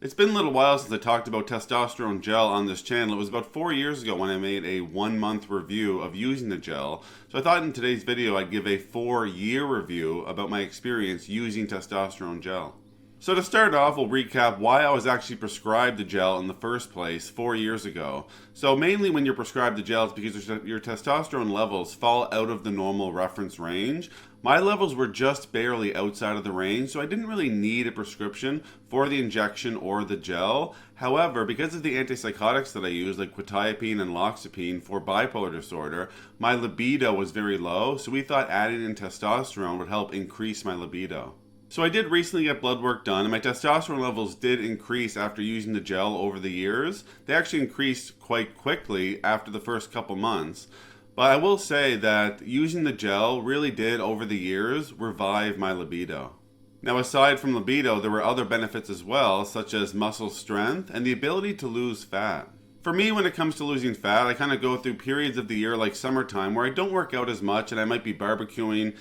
It's been a little while since I talked about testosterone gel on this channel. It was about 4 years ago when I made a 1 month review of using the gel. So I thought in today's video I'd give a 4 year review about my experience using testosterone gel. So to start off, we'll recap why I was actually prescribed the gel in the first place 4 years ago. So mainly when you're prescribed the gel, it's because your testosterone levels fall out of the normal reference range. My levels were just barely outside of the range, so I didn't really need a prescription for the injection or the gel. However, because of the antipsychotics that I use, like quetiapine and loxapine for bipolar disorder, my libido was very low, so we thought adding in testosterone would help increase my libido. So I did recently get blood work done, and my testosterone levels did increase after using the gel over the years. They actually increased quite quickly after the first couple months. But I will say that using the gel really did, over the years, revive my libido. Now, aside from libido, there were other benefits as well, such as muscle strength and the ability to lose fat. For me, when it comes to losing fat, I kind of go through periods of the year like summertime where I don't work out as much and I might be barbecuing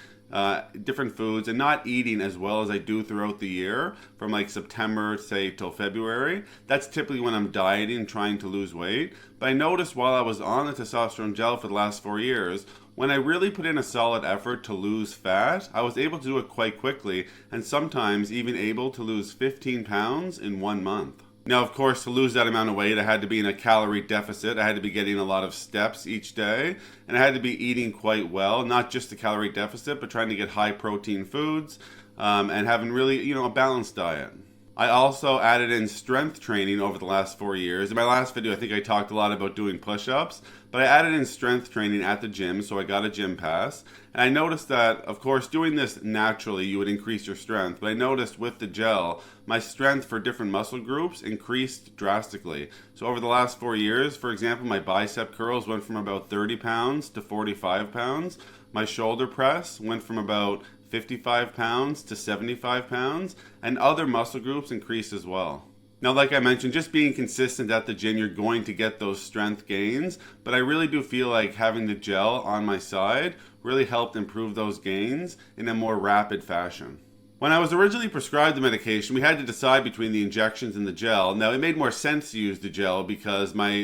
different foods and not eating as well as I do throughout the year from like September, say, till February. That's typically when I'm dieting, trying to lose weight. But I noticed while I was on the testosterone gel for the last 4 years, when I really put in a solid effort to lose fat, I was able to do it quite quickly and sometimes even able to lose 15 pounds in 1 month. Now, of course, to lose that amount of weight, I had to be in a calorie deficit. I had to be getting a lot of steps each day, and I had to be eating quite well, not just a calorie deficit, but trying to get high protein foods and having really, a balanced diet. I also added in strength training over the last 4 years. In my last video, I think I talked a lot about doing push-ups, but I added in strength training at the gym, so I got a gym pass. And I noticed that, of course, doing this naturally, you would increase your strength. But I noticed with the gel, my strength for different muscle groups increased drastically. So over the last 4 years, for example, my bicep curls went from about 30 pounds to 45 pounds. My shoulder press went from about 55 pounds to 75 pounds, and other muscle groups increased as well. Now, like I mentioned, just being consistent at the gym, you're going to get those strength gains, but I really do feel like having the gel on my side really helped improve those gains in a more rapid fashion. When I was originally prescribed the medication, we had to decide between the injections and the gel. Now, it made more sense to use the gel because my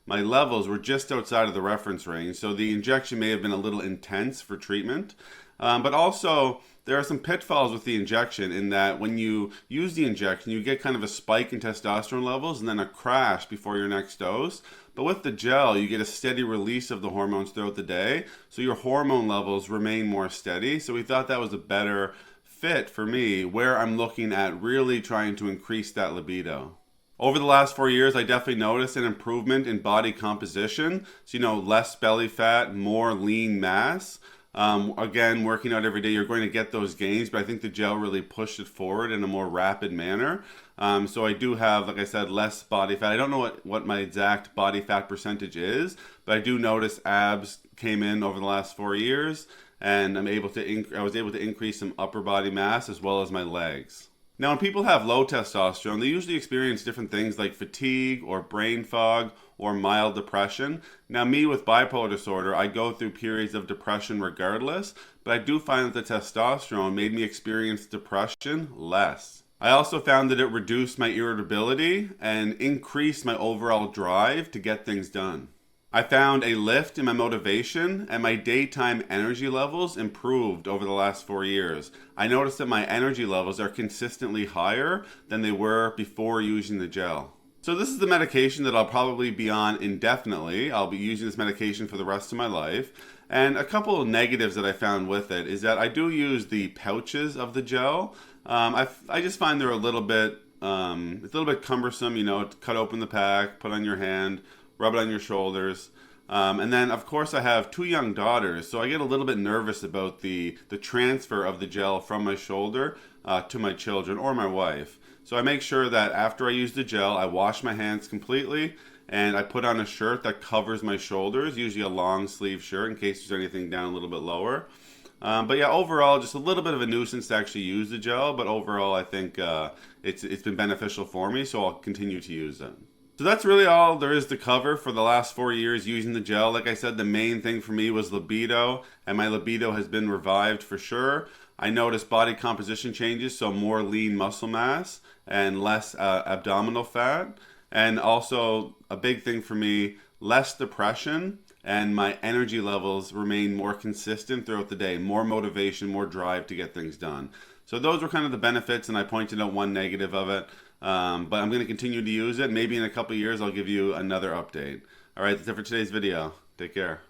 levels were just outside of the reference range, so the injection may have been a little intense for treatment. But also, there are some pitfalls with the injection in that when you use the injection, you get kind of a spike in testosterone levels and then a crash before your next dose. But with the gel, you get a steady release of the hormones throughout the day, so your hormone levels remain more steady. So we thought that was a better fit for me, where I'm looking at really trying to increase that libido. Over the last 4 years, I definitely noticed an improvement in body composition. So, less belly fat, more lean mass. Again, working out every day, you're going to get those gains, but I think the gel really pushed it forward in a more rapid manner. So I do have, like I said, less body fat. I don't know what my exact body fat percentage is, but I do notice abs came in over the last 4 years, and I was able to increase some upper body mass as well as my legs. Now, when people have low testosterone, they usually experience different things like fatigue or brain fog or mild depression. Now, me with bipolar disorder, I go through periods of depression regardless, but I do find that the testosterone made me experience depression less. I also found that it reduced my irritability and increased my overall drive to get things done. I found a lift in my motivation, and my daytime energy levels improved over the last 4 years. I noticed that my energy levels are consistently higher than they were before using the gel. So this is the medication that I'll probably be on indefinitely. I'll be using this medication for the rest of my life. And a couple of negatives that I found with it is that I do use the pouches of the gel. I just find they're it's a little bit cumbersome, to cut open the pack, put on your hand, rub it on your shoulders. And then, of course, I have 2 young daughters, so I get a little bit nervous about the transfer of the gel from my shoulder to my children or my wife. So I make sure that after I use the gel, I wash my hands completely, and I put on a shirt that covers my shoulders, usually a long sleeve shirt in case there's anything down a little bit lower. But yeah, overall, just a little bit of a nuisance to actually use the gel, but overall, I think it's been beneficial for me, so I'll continue to use it. So that's really all there is to cover for the last 4 years using the gel. Like I said, the main thing for me was libido, and my libido has been revived for sure. I noticed body composition changes, so more lean muscle mass and less abdominal fat. And also, a big thing for me, less depression, and my energy levels remain more consistent throughout the day. More motivation, more drive to get things done. So those were kind of the benefits, and I pointed out one negative of it. But I'm going to continue to use it. Maybe in a couple of years, I'll give you another update. All right, that's it for today's video. Take care.